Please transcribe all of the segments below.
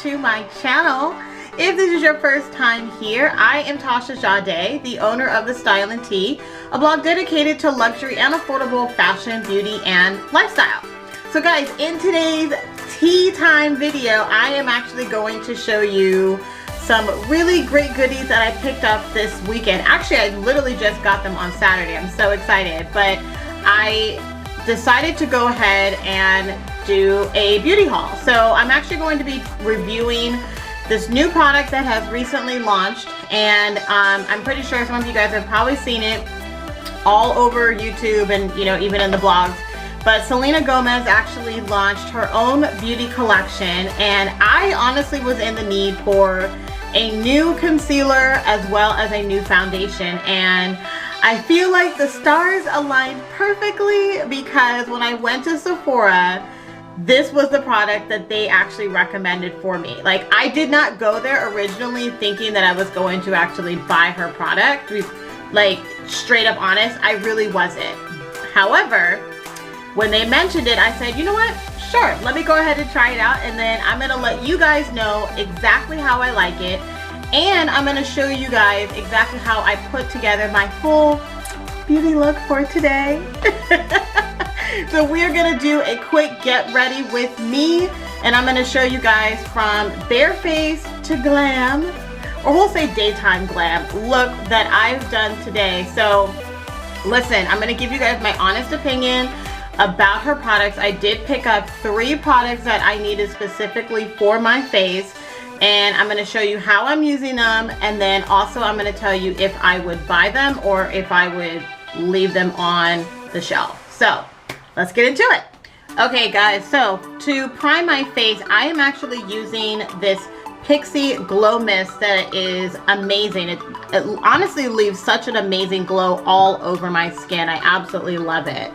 To my channel. If this is your first time here, I am Tasha Jade, the owner of The Style and Tea, a blog dedicated to luxury and affordable fashion, beauty, and lifestyle. So guys, in today's tea time video, I am actually going to show you some really great goodies that I picked up this weekend. Actually, I literally just got them on Saturday. I'm so excited, but I decided to go ahead and do a beauty haul. So I'm actually going to be reviewing this new product that has recently launched, and I'm pretty sure some of you guys have probably seen it all over YouTube and even in the blogs. But Selena Gomez actually launched her own beauty collection, and I honestly was in the need for a new concealer as well as a new foundation, and I feel like the stars aligned perfectly because when I went to Sephora, this was the product that they actually recommended for me. Like, I did not go there originally thinking that I was going to actually buy her product. Like, straight up honest, I really wasn't. However, when they mentioned it, I said, you know what? Sure, let me go ahead and try it out, and then I'm gonna let you guys know exactly how I like it, and I'm gonna show you guys exactly how I put together my full beauty look for today. So we're gonna do a quick get ready with me, and I'm gonna show you guys from bare face to glam, or we'll say daytime glam look that I've done today. So listen, I'm gonna give you guys my honest opinion about her products. I did pick up 3 products that I needed specifically for my face, and I'm gonna show you how I'm using them, and then also I'm gonna tell you if I would buy them or if I would leave them on the shelf. So let's get into it. Okay guys, so to prime my face, I am actually using this Pixie Glow Mist that is amazing. It honestly leaves such an amazing glow all over my skin. I absolutely love it.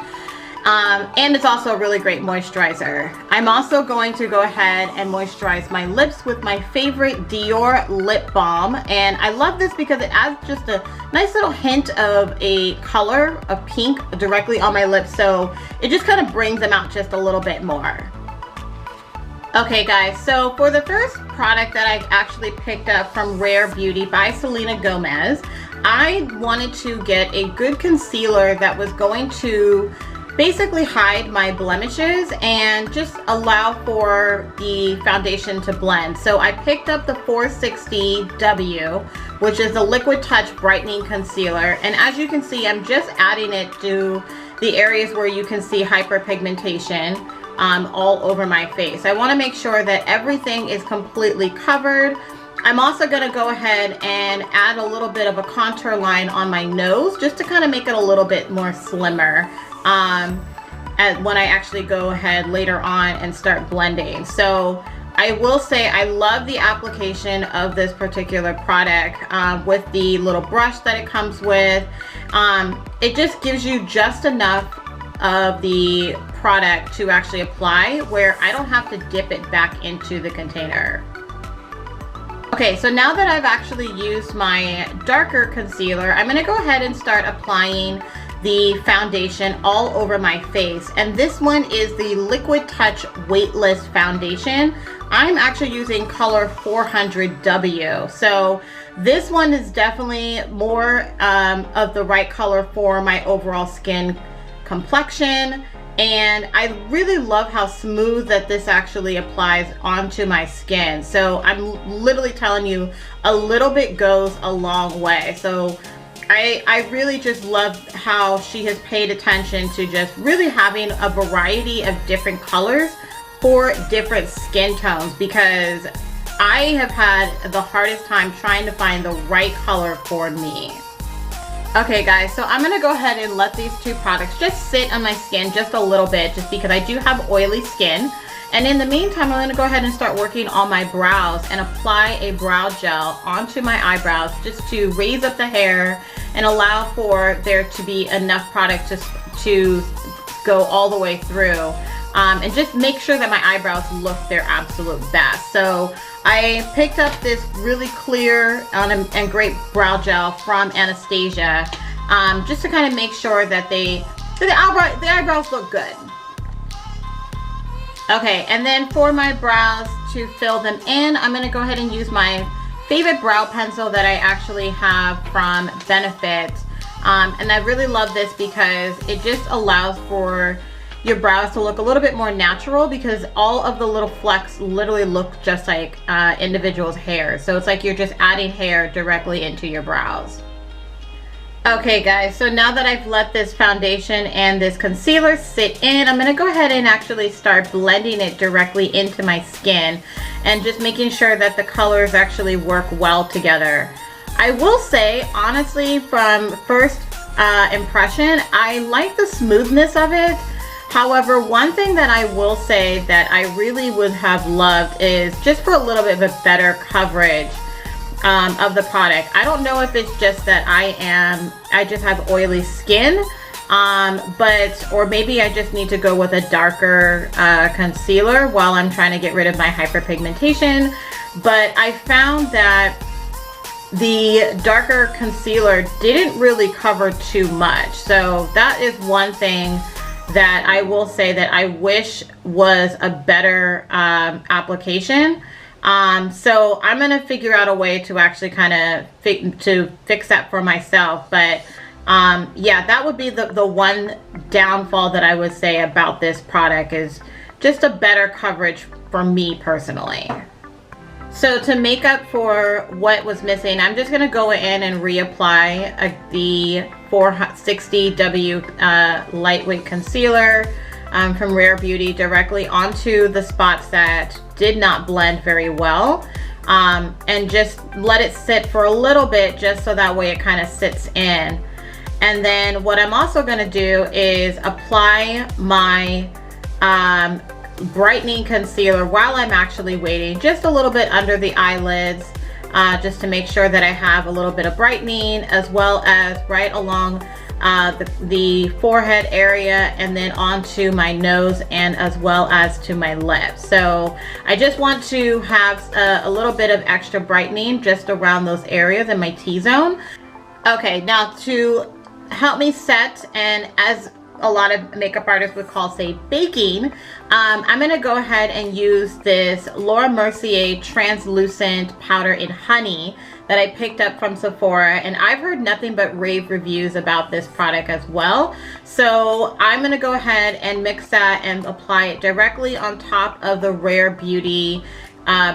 And it's also a really great moisturizer. I'm also going to go ahead and moisturize my lips with my favorite Dior lip balm, and I love this because it adds just a nice little hint of a color of pink directly on my lips, so it just kind of brings them out just a little bit more. Okay guys, so for the first product that I actually picked up from Rare Beauty by Selena Gomez, I wanted to get a good concealer that was going to basically hide my blemishes and just allow for the foundation to blend. So I picked up the 460W, which is the Liquid Touch Brightening Concealer, and as you can see, I'm just adding it to the areas where you can see hyperpigmentation all over my face. I want to make sure that everything is completely covered. I'm also going to go ahead and add a little bit of a contour line on my nose just to kind of make it a little bit more slimmer when I actually go ahead later on and start blending. So I will say I love the application of this particular product with the little brush that it comes with. It just gives you just enough of the product to actually apply where I don't have to dip it back into the container. Okay, so now that I've actually used my darker concealer, I'm gonna go ahead and start applying the foundation all over my face, and this one is the Liquid Touch Weightless Foundation. I'm actually using color 400W, so this one is definitely more of the right color for my overall skin complexion, and I really love how smooth that this actually applies onto my skin. So I'm literally telling you, a little bit goes a long way. So I really just love how she has paid attention to just really having a variety of different colors for different skin tones, because I have had the hardest time trying to find the right color for me. Okay guys, so I'm gonna go ahead and let these two products just sit on my skin just a little bit, just because I do have oily skin, And in the meantime, I'm going to go ahead and start working on my brows and apply a brow gel onto my eyebrows just to raise up the hair and allow for there to be enough product to go all the way through. And just make sure that my eyebrows look their absolute best. So I picked up this really clear and great brow gel from Anastasia, just to kind of make sure that the eyebrows look good. Okay, and then for my brows to fill them in, I'm going to go ahead and use my favorite brow pencil that I actually have from Benefit. And I really love this because it just allows for your brows to look a little bit more natural, because all of the little flecks literally look just like individuals' hair. So it's like you're just adding hair directly into your brows. Okay guys, so now that I've let this foundation and this concealer sit in, I'm going to go ahead and actually start blending it directly into my skin and just making sure that the colors actually work well together. I will say, honestly, from first impression, I like the smoothness of it. However, one thing that I will say that I really would have loved is just for a little bit of a better coverage of the product. I don't know if it's just that I just have oily skin, or maybe I just need to go with a darker concealer while I'm trying to get rid of my hyperpigmentation. But I found that the darker concealer didn't really cover too much. So that is one thing that I will say that I wish was a better application. So I'm going to figure out a way to actually kind of fix that for myself. But yeah, that would be the one downfall that I would say about this product, is just a better coverage for me personally. So to make up for what was missing, I'm just going to go in and reapply the 460W lightweight concealer from Rare Beauty directly onto the spots that did not blend very well, and just let it sit for a little bit, just so that way it kind of sits in. And then what I'm also going to do is apply my brightening concealer while I'm actually waiting, just a little bit under the eyelids, just to make sure that I have a little bit of brightening, as well as right along the forehead area, and then onto my nose, and as well as to my lips. So I just want to have a little bit of extra brightening just around those areas in my T-zone. Okay, now to help me set, and as a lot of makeup artists would call, say, baking, I'm going to go ahead and use this Laura Mercier translucent powder in honey that I picked up from Sephora, and I've heard nothing but rave reviews about this product as well. So I'm going to go ahead and mix that and apply it directly on top of the Rare Beauty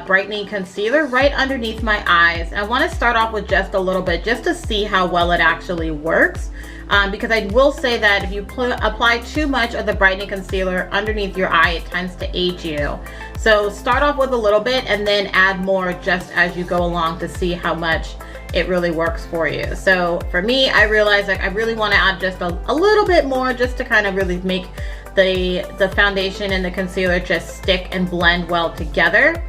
brightening concealer right underneath my eyes. I want to start off with just a little bit, just to see how well it actually works. Because I will say that if you apply too much of the brightening concealer underneath your eye, it tends to age you. So start off with a little bit and then add more just as you go along to see how much it really works for you. So for me, I realized like I really want to add just a little bit more, just to kind of really make the foundation and the concealer just stick and blend well together.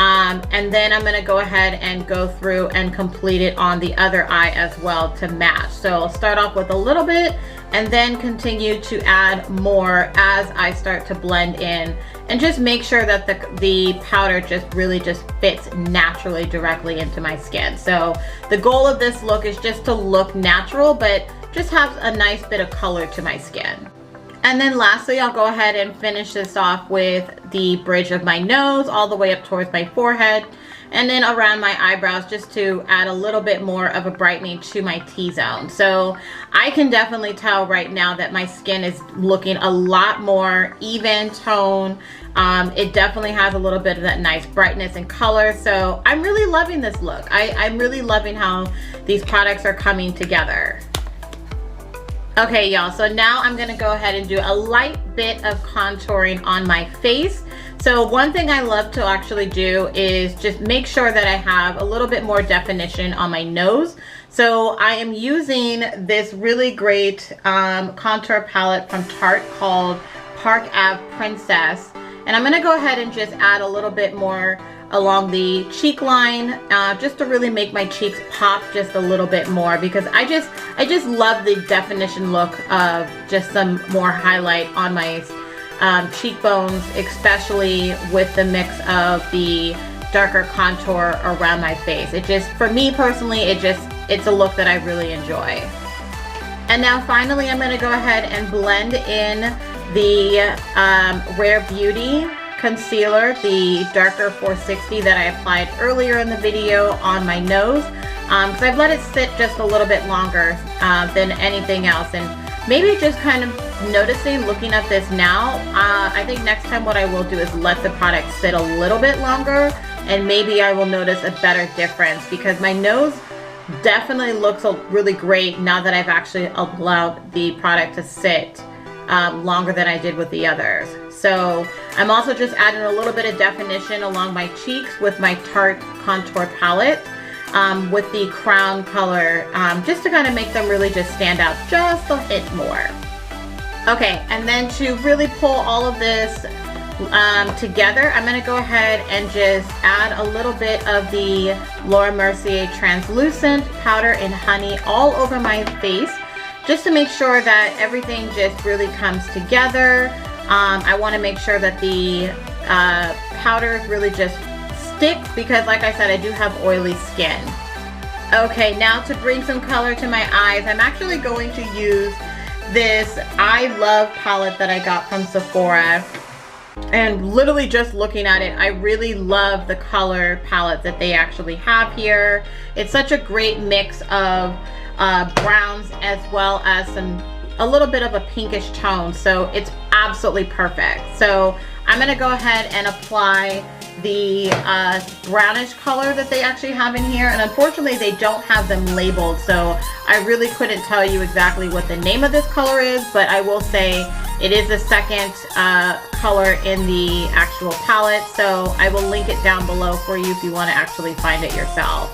And then I'm going to go ahead and go through and complete it on the other eye as well to match. So I'll start off with a little bit and then continue to add more as I start to blend in, and just make sure that the powder just really just fits naturally directly into my skin. So the goal of this look is just to look natural, but just have a nice bit of color to my skin. And then lastly, I'll go ahead and finish this off with the bridge of my nose all the way up towards my forehead, and then around my eyebrows, just to add a little bit more of a brightening to my T-zone. So I can definitely tell right now that my skin is looking a lot more even tone. It definitely has a little bit of that nice brightness and color. So I'm really loving this look. I'm really loving how these products are coming together. Okay, y'all, so now I'm gonna go ahead and do a light bit of contouring on my face. So one thing I love to actually do is just make sure that I have a little bit more definition on my nose. So I am using this really great contour palette from Tarte called Park Ave Princess. And I'm gonna go ahead and just add a little bit more along the cheek line, just to really make my cheeks pop just a little bit more, because I just love the definition look of just some more highlight on my cheekbones, especially with the mix of the darker contour around my face. It just, for me personally, it's a look that I really enjoy. And now finally, I'm going to go ahead and blend in the Rare Beauty concealer, the darker 460 that I applied earlier in the video on my nose, because I've let it sit just a little bit longer than anything else. And maybe just kind of noticing, looking at this now, I think next time what I will do is let the product sit a little bit longer, and maybe I will notice a better difference, because my nose definitely looks really great now that I've actually allowed the product to sit longer than I did with the others. So I'm also just adding a little bit of definition along my cheeks with my Tarte Contour Palette with the crown color, just to kind of make them really just stand out just a hint more. Okay, and then to really pull all of this together, I'm going to go ahead and just add a little bit of the Laura Mercier translucent powder in honey all over my face, just to make sure that everything just really comes together. I want to make sure that the powders really just stick, because like I said, I do have oily skin. Okay, now to bring some color to my eyes, I'm actually going to use this I Love palette that I got from Sephora. And literally just looking at it, I really love the color palette that they actually have here. It's such a great mix of browns as well as a little bit of a pinkish tone, so it's absolutely perfect. So I'm gonna go ahead and apply the brownish color that they actually have in here, and unfortunately they don't have them labeled, so I really couldn't tell you exactly what the name of this color is, but I will say it is the second color in the actual palette, so I will link it down below for you if you want to actually find it yourself.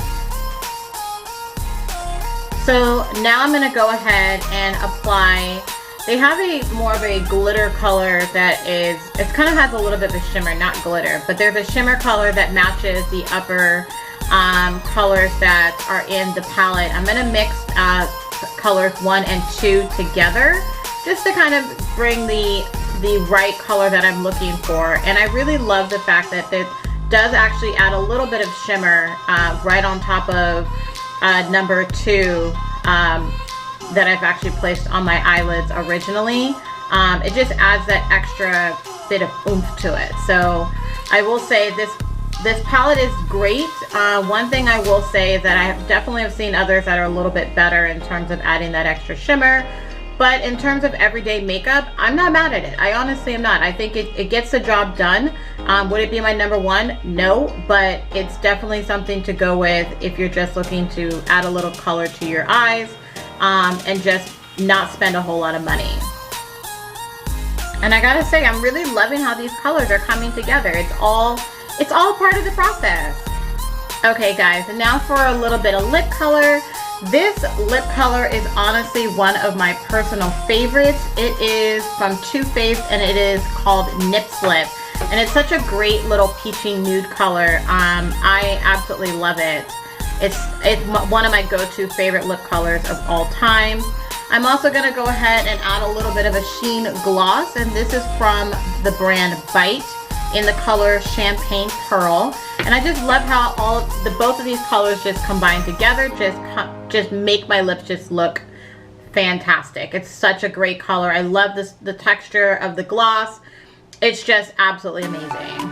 So now I'm going to go ahead and apply, they have a more of a glitter color that is, it kind of has a little bit of a shimmer, not glitter, but there's a shimmer color that matches the upper colors that are in the palette. I'm going to mix colors 1 and 2 together, just to kind of bring the right color that I'm looking for. And I really love the fact that it does actually add a little bit of shimmer right on top of number 2 that I've actually placed on my eyelids originally. It just adds that extra bit of oomph to it. So I will say this palette is great. One thing I will say that I definitely have seen others that are a little bit better in terms of adding that extra shimmer. But in terms of everyday makeup, I'm not mad at it. I honestly am not. I think it gets the job done. Would it be my number 1? No, but it's definitely something to go with if you're just looking to add a little color to your eyes and just not spend a whole lot of money. And I gotta say, I'm really loving how these colors are coming together. It's all part of the process. Okay guys, and now for a little bit of lip color. This lip color is honestly one of my personal favorites. It is from Too Faced and it is called Nip Slip. And it's such a great little peachy nude color. I absolutely love it. It's one of my go-to favorite lip colors of all time. I'm also going to go ahead and add a little bit of a sheen gloss, and this is from the brand Bite in the color Champagne Pearl. And I just love how both of these colors just combine together, just make my lips just look fantastic. It's such a great color. I love the texture of the gloss. It's just absolutely amazing.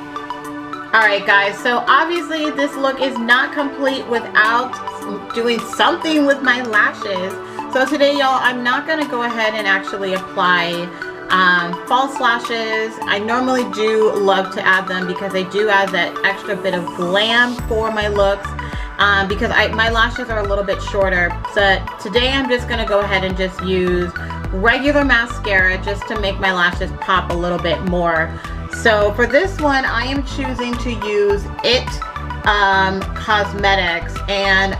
Alright guys, so obviously this look is not complete without doing something with my lashes. So today y'all, I'm not going to go ahead and actually apply false lashes. I normally do love to add them because they do add that extra bit of glam for my looks, because my lashes are a little bit shorter. So today I'm just going to go ahead and just use regular mascara just to make my lashes pop a little bit more. So for this one, I am choosing to use It Cosmetics, and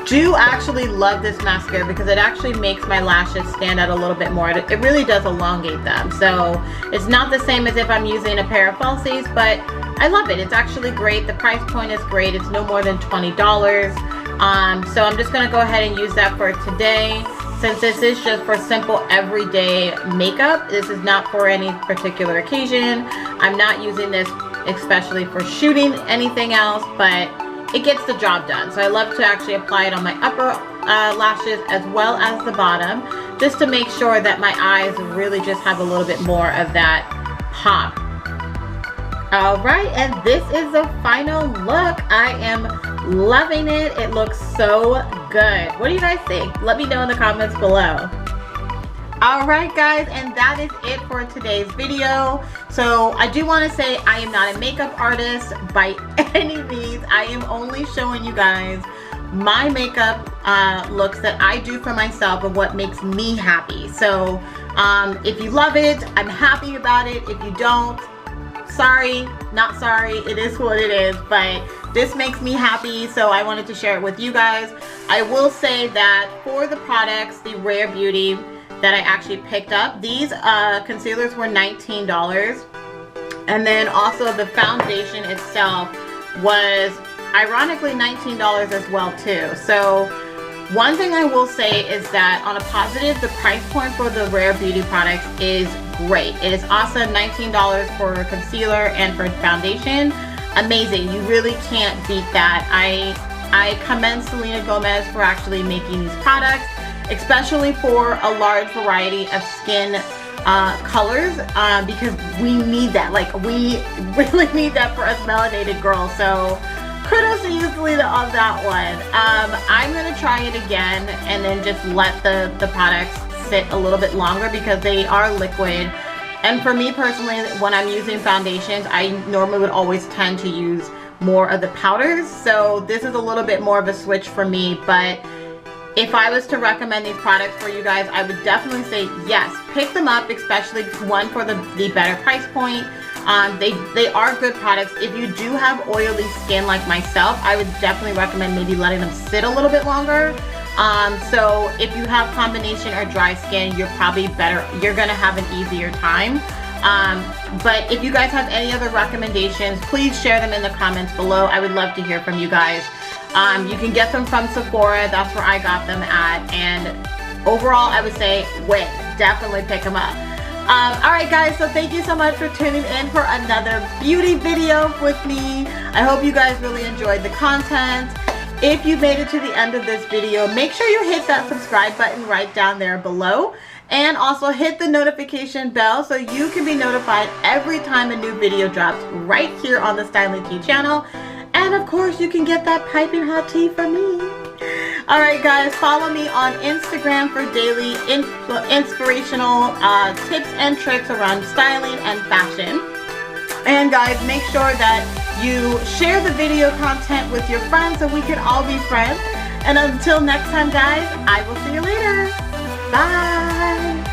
do actually love this mascara because it actually makes my lashes stand out a little bit more. It really does elongate them. So it's not the same as if I'm using a pair of falsies, but I love it. It's actually great. The price point is great. It's no more than $20. So I'm just gonna go ahead and use that for today. Since this is just for simple everyday makeup, this is not for any particular occasion. I'm not using this especially for shooting anything else, but it gets the job done. So I love to actually apply it on my upper lashes as well as the bottom, just to make sure that my eyes really just have a little bit more of that pop. All right, and this is the final look. I am loving it. It looks so good. What do you guys think? Let me know in the comments below. All right, guys, and that is it for today's video. So I do want to say I am not a makeup artist by any means. I am only showing you guys my makeup looks that I do for myself and what makes me happy. So if you love it, I'm happy about it. If you don't, sorry, not sorry, it is what it is, but this makes me happy, so I wanted to share it with you guys. I will say that for the products, the Rare Beauty that I actually picked up, these concealers were $19, and then also the foundation itself was ironically $19 as well too. So one thing I will say is that on a positive, the price point for the Rare Beauty products is great. It is awesome. $19 for concealer and for foundation. Amazing. You really can't beat that. I commend Selena Gomez for actually making these products, especially for a large variety of skin colors, because we need that. Like, we really need that for us melanated girls. So kudos to you, Selena, on that one. I'm gonna try it again and then just let the products sit a little bit longer because they are liquid. And for me personally, when I'm using foundations, I normally would always tend to use more of the powders. So this is a little bit more of a switch for me. But if I was to recommend these products for you guys, I would definitely say yes, pick them up, especially one for the better price point. They are good products. If you do have oily skin like myself, I would definitely recommend maybe letting them sit a little bit longer. So if you have combination or dry skin, you're probably better, you're gonna have an easier time. But if you guys have any other recommendations, please share them in the comments below. I would love to hear from you guys. You can get them from Sephora, that's where I got them at, and overall I would say win, definitely pick them up. Alright guys, so thank you so much for tuning in for another beauty video with me. I hope you guys really enjoyed the content. If you made it to the end of this video, make sure you hit that subscribe button right down there below. And also hit the notification bell so you can be notified every time a new video drops right here on the Styling Tea channel. And of course, you can get that piping hot tea from me. Alright guys, follow me on Instagram for daily inspirational tips and tricks around styling and fashion. And guys, make sure that you share the video content with your friends so we can all be friends. And until next time guys, I will see you later. Bye!